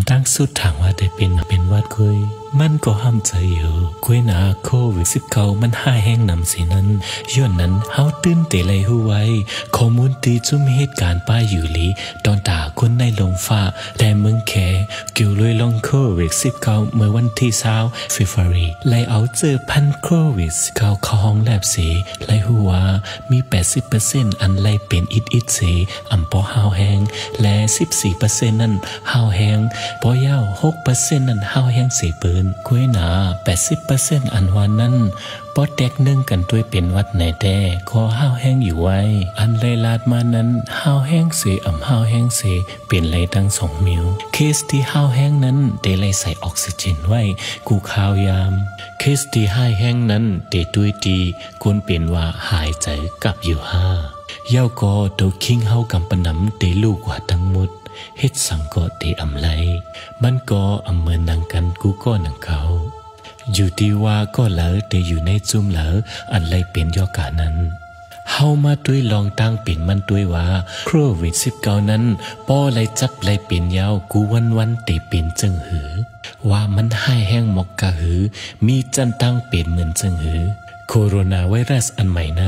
ตั้งสุดทางว่าได้เป็นวัดคุยมันก็ห้ามใจอยู่คุยหนาโควิด19มันห้าแห้งนำสินั้นย้อนนั้นเฮาตื่นเตะเลยหูไว้ข้อมูลตีจุ่มเหตุการณ์ป้ายอยู่ลีตอนตาคนในลมฟ้าและเมืองแขเกี่ยวเลยลองโควิด19เมื่อวันที่20เฟบรุยเลยเอาเจอพันโควิด19เข้าห้องแลบสีเลยหูว่ามี 80% อันเลยเป็นอิดสีอำปอห้าวแห้งและ 14% นั้นห้าวแห้งปอยาว 6% นั้นห้าวแห้งสีปืนคุยหนา 80% อันวันนั้นปอแตกนึ่งกันด้วยเป็นวัดไหนแต่ขอห้าวแห้งอยู่ไว้อันเลยลาดมานั้นห้าวแห้งเสห้าวแห้งเสเป็นเลยตั้ง2 มิลเคสที่ห้าวแห้งนั้นได้เลยใส่ออกซิเจนไว้กูข้าวยามเคสที่ห้าแห้งนั้นได้ด้วยดีคนเป็นว่าหายใจกับอยู่5ย่าก็โตคิงเฮากำปนำได้ลูกกว่าทั้งหมดเฮ็ดสังก็ได้อำไลมันก็อำเมินนังกันกูก็นังเขาอยู่ที่ว่าก็เหลอแต่อยู่ในจุ่มเหลออันไรเป็นยอกานั้นเฮามาด้วยลองตั้งเป็นมันด้วยว่าโควิด19นั้นป้อไรจับไรเป็นยาวกูวันแต่เป็นจึงหือว่ามันให้แห้งหมอกกะหือมีจันตั้งเป็นเหมือนจึงหือโคโรนาไวรัสอันใหม่ใน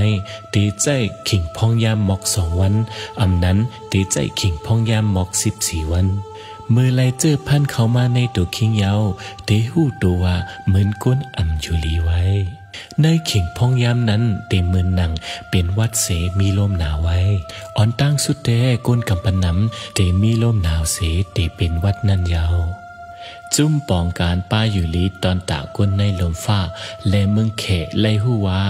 ตีใจขิงพองยามหมอก2 วันอำนั้นตีใจขิงพองยามหมอก14 วันเมื่อไลเจอพันเข้ามาในตัวคิงยาวเตหูตัวว่าเหมือนก้นอ่ำอยู่ลีไว้ในขิงพองยามนั้นเตเหมือนหนังเป็นวัดเสมีลมหนาวไว้อ่อนตั้งสุดแต่ก้นกำปนำเตมีลมหนาวเสเตเป็นวัดนั่นยาวจุ่มปองการป้าอยู่ลีตอนตาก้นในลมฟ้าและเมืองเขไลหูว่า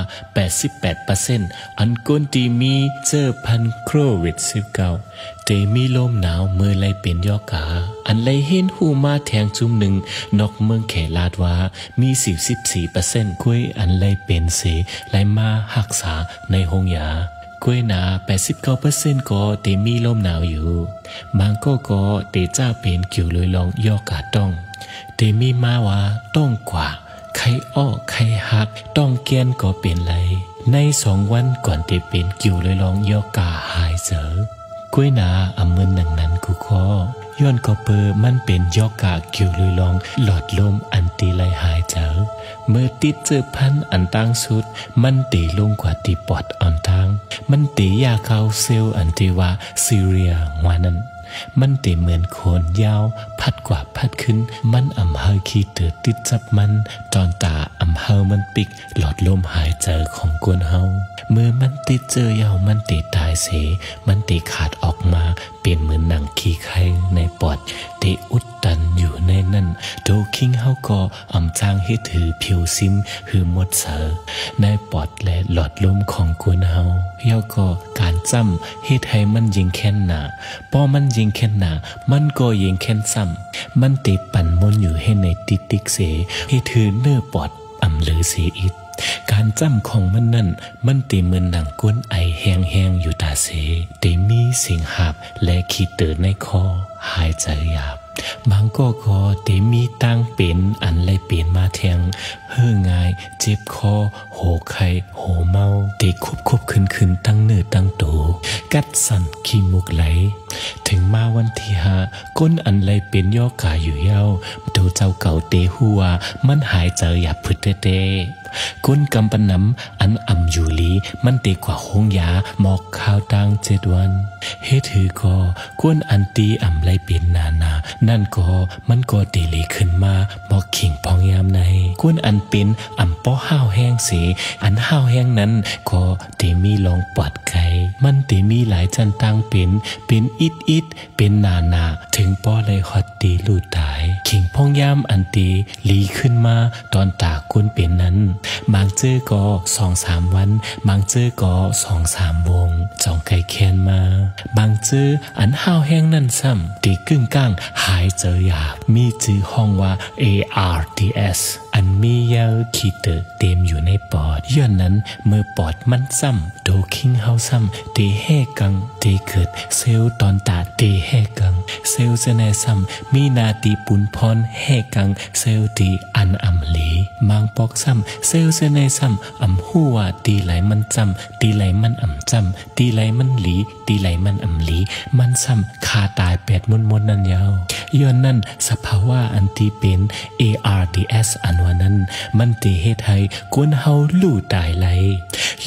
88% อันก้นตีมีเจอพันโควิด19เตมีลมหนาวเมื่อไลเป็นยอกาอันไลเห็นหูมาแทงจุ่มหนึ่งนอกเมืองเขลาดว่ามี 14% คุยอันไลเป็นเสไลมาหักษาในห้องยาคุยหนา 89% ก็เตมีลมหนาวอยู่บางก็เตจ้าเป็นเกี่ยวเลยลองยอกาต้องเตมีมาว่าต้องกว่าใครอ้อใครหักต้องเกียนก็เป็นไรใน2 วันก่อนเตเป็นเกี่ยวเลยลองยอกาหายเจอกล้วยนาอำเมินหนังนั้นกูก็ย้อนก็เปอมันเป็นยอกาเกี่ยวเลยลองหลอดลมอันตีไลหายเจอเมื่อติดเจอพันอันตั้งสุดมันตีลงกว่าตีปอดอ่อนทางมันตียาเข้าเซลล์อันตีว่าซีเรียว่านั้นมันเตเหมือนโคนยาวพัดกว่าพัดขึ้นมันอำเฮอขี้เตือติดจับมันตอนตาอำเฮอมันปิกหลอดลมหายใจของกวนเฮาเมื่อมันติดเจอยาวมันติดตายเสมันติขาดออกมาเป็นเหมือนหนังขี้ไข่ในปอดติอุดตันอยู่ในนั้นโดคิงเฮาก็อำจางให้ถือผิวซิมหือหมดเสอในปอดและหลอดลมของกวนเฮาเฮาก็การจำเฮ็ดให้มันยิงแค่นหนาพอมันยิงแค่นหนามันก็ยิงแค่นซ้ำมันติปั่นมนอยู่ให้ในติกเสให้ถือเนื้อปอดอำเหลือเสียอีกการจำของมันนั่นมันตีเหมือนหนังก้นไอแห้งๆอยู่ตาเสตีมีเสียงหาบและขีดเตือนในคอหายใจหยาบบางก็ตีมีตั้งเป็นอันไรเปลี่ยนมาแทงเฮือง่ายเจ็บคอโหไข้โหเมาตีควบขึ้นตั้งเนื้อตั้งตัวกัดสั่นขี้มุกไหลถึงมาวันที่5ก้นอันไรเป็นย่อกาอยู่เย้าดูเจ้าเก่าเตหัวมันหายใจหยาบพึดเตก้นกำปนำอันอ่ำอยู่ลีมันเตกว่าหงยาหมอกข้าวตั้ง7 วันเฮ็ดถือก็ก้นอันตีอ่ำไรเป็นนานั่นก็มันก็เตลีขึ้นมาหมอกขิงพองยามในก้นอันเป็นอ่ำป้อห้าวแห้งเสอันห้าวแห้งนั้นก็เตมีลองปอดไก่มันเตมีหลายจันตั้งเป็นอิดเป็นนาถึงป้อเลยฮอดตีลูดตายขิงพองยามอันตีลีขึ้นมาตอนตาก้นเป็นนั้นบางเจอก็ 2-3 วันบางเจอก็ 2-3 วงจองไก่แค้นมาบางเจออันห้าวแห้งนั่นซ้ำตีกึ่งก้างหายเจอหยาบมีจื่อห้องว่า ARDS อันมียาขีเตเต็มอยู่ในปอดย้อนนั้นเมื่อปอดมันซ้ำโดคิงเฮาซ้ำเตแห่กังเตเกิดเซลล์ตอนตาเตแห่กังเซลล์จะแนซ้ำมีนาตีปุนพรแห่กังเซลล์ตีอันอำลี มังปอกซ้ำเซลเซในซ้ำหู้ว่าตีไหลมันจำตีไหลมันจำตีไหลมันหลีตีไหลมันหลีมันซ้ำคาตายแปดมนนั่นยาวย้อนนั่นสภาวะอันที่เป็น ARDS อันว่านั้นมันตีเฮ็ดให้คนเฮาลู่ตายไหล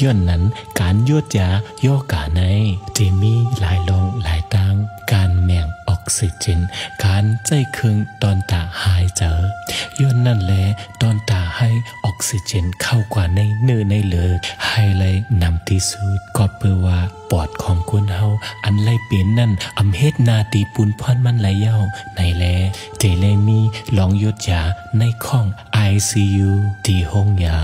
ย้อนนั้นการโยดยาย่อกาในจะมีหลายลองหลายตังการแม่งออกซิเจนการใจเครื่องตอนตาหายเจอย้อนนั่นแหละตอนตาให้ออกซิเจนเข้ากว่าในเนื้อในเลือดให้เลยนำที่สุดก็เพื่อว่าปอดของคนเฮาอันไล่เปลี่ยนนั่นเฮ็ดนาตีปุนพรมันไหลเย้าในแลเจเลมีลองยดยาในห้อง ICU ที่ห้องยา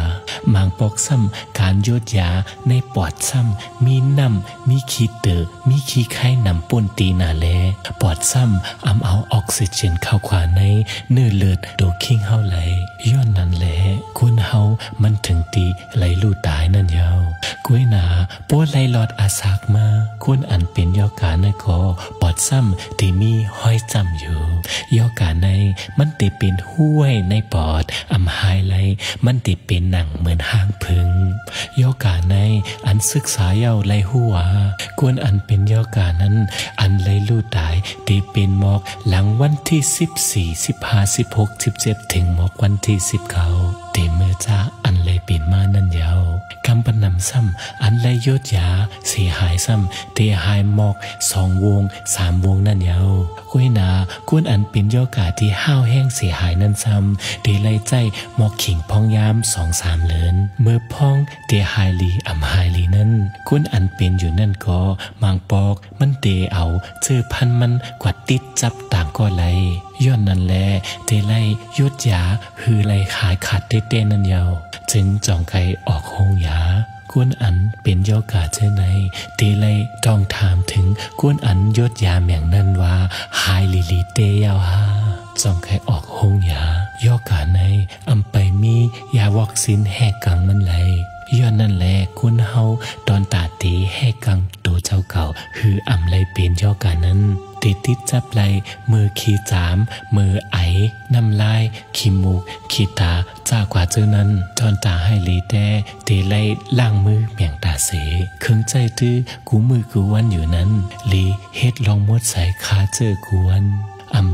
มางปอกซ้ำการยดยาในปอดซ้ำมีน้ำมีขี้เตอมีขี้ไข้นำป่นตีนาแลปอดซ้ำเอาออกซิเจนเข้าขวาในเนื้อเลือดโดคิงเฮาไหลย้อนนั้นแหละคนเฮามันถึงตีไหลลู่ตายนั่นยาวกล้วยหนาปวดไหลหลอดอาสากมาคนอันเป็นยอกาในคอปอดซ้ำที่มีห้อยจำอยู่ยอกาในมันติเป็นห้วยในปอดหายไหลมันติเป็นหนังเหมือนห้างพึงยอกาในอันศึกษาเย้าไหลหัวคนอันเป็นยอกานั้นอันไหลลู่ตายติเป็นหมอกหลังวันที่14 15 16 17ถึงหมอกวันที่19เตเมื่อจ้าอันเลยเป็นมานั่นยาวกำปนำซ้ำอันเลยยดยาเสียหายซ้ำเตหายหมอก2 วง 3 วงนั่นยาวห้วยนาก้นอันเป็นยอกาที่ห้าวแห้งเสียหายนั่นซ้ำเตไล่ใจหมอกขิงพองยาม2-3 เลินเมื่อพองเตหายลีหายลีนั่นก้นอันเป็นอยู่นั่นก็มางปอกมันเตเอาเจอพันมันกว่าติดจับต่างก็ไหลย้อนนั่นแลเตไล่ยดยาฮือไล่ขายขาดเต้นั่นยาวจึงจองไก่ออกห้องยาก้นอันเป็นยอกาเช่นไหนเตไลต้องถามถึงก้นอันยดยาแม่งนั่นว่าหายลีเตยาวฮาจองไก่ออกห้องยายอกาในไปมียาวัคซีนแหกกังมันไหลย้อนนั่นแหละคนเฮาตอนตาตีแหกกังตัวเจ้าเก่าคือไหลเป็นยอกานั้นติดจับไหลมือขี้จามมือไอน้ำลายขี้มูกขี้ตาจ้ากว่าเจ้านั้นจอนตาให้ลีแต่เตไล่ล่างมือเมียงตาเสเครื่องใจตื้อกูมือกูวันอยู่นั้นลีเฮ็ดลองมดใส่คาเจอกวน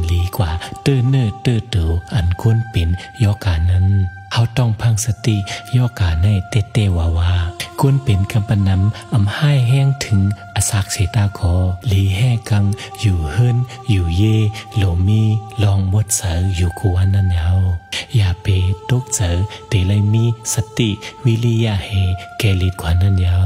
ลีกว่าเตื้อเนื้อเตื้อเต๋ออันควรเป็นยอกานั้นเขาต้องพังสติยอกาในเตวาควรเป็นกำปนำให้แห้งถึงอสักเสตาคอลีแห้กังอยู่เฮิรนอยู่เยโลมีลองมดเสออยู่กวนนั่นเฮาอย่าเปตกเจอเตไลมีสติวิริยะเฮแกลิดกว่านั้นเฮา